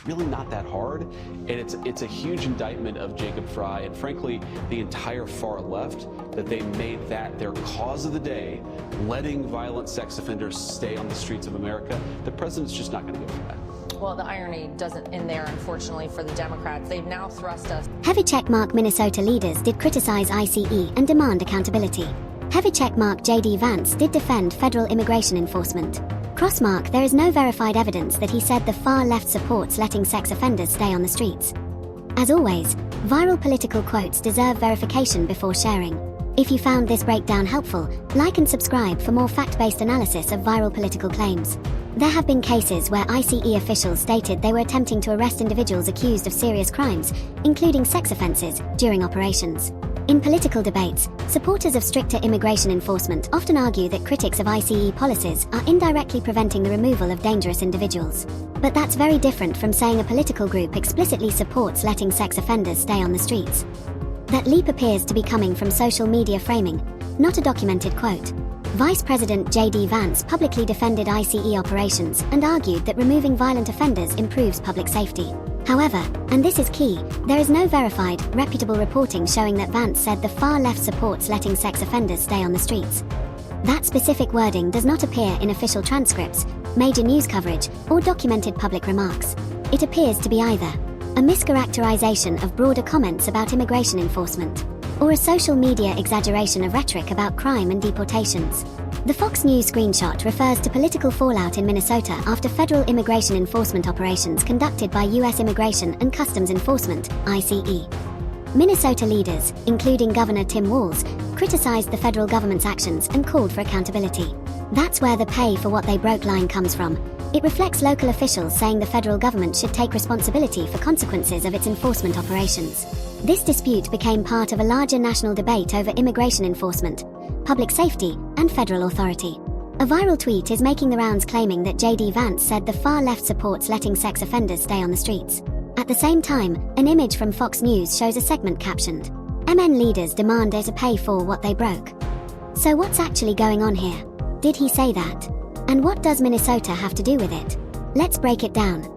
really not that hard, and it's a huge indictment of Jacob Frey and frankly the entire far left that they made that their cause of the day, letting violent sex offenders stay on the streets of America. The president's just not going to go for that. Well, the irony doesn't end there, unfortunately, for the Democrats. They've now thrust us. Heavy checkmark Minnesota leaders did criticize ICE and demand accountability. Heavy checkmark J.D. Vance did defend federal immigration enforcement. Crossmark, there is no verified evidence that he said the far left supports letting sex offenders stay on the streets. As always, viral political quotes deserve verification before sharing. If you found this breakdown helpful, like and subscribe for more fact-based analysis of viral political claims. There have been cases where ICE officials stated they were attempting to arrest individuals accused of serious crimes, including sex offenses, during operations. In political debates, supporters of stricter immigration enforcement often argue that critics of ICE policies are indirectly preventing the removal of dangerous individuals. But that's very different from saying a political group explicitly supports letting sex offenders stay on the streets. That leap appears to be coming from social media framing, not a documented quote. Vice President J.D. Vance publicly defended ICE operations and argued that removing violent offenders improves public safety. However, and this is key, there is no verified, reputable reporting showing that Vance said the far left supports letting sex offenders stay on the streets. That specific wording does not appear in official transcripts, major news coverage, or documented public remarks. It appears to be either a mischaracterization of broader comments about immigration enforcement, or a social media exaggeration of rhetoric about crime and deportations. The Fox News screenshot refers to political fallout in Minnesota after federal immigration enforcement operations conducted by U.S. Immigration and Customs Enforcement, ICE. Minnesota leaders, including Governor Tim Walz, criticized the federal government's actions and called for accountability. That's where the pay for what they broke line comes from. It reflects local officials saying the federal government should take responsibility for consequences of its enforcement operations. This dispute became part of a larger national debate over immigration enforcement, public safety, and federal authority. A viral tweet is making the rounds claiming that J.D. Vance said the far left supports letting sex offenders stay on the streets. At the same time, an image from Fox News shows a segment captioned, "MN leaders demand to pay for what they broke." So what's actually going on here? Did he say that? And what does Minnesota have to do with it? Let's break it down.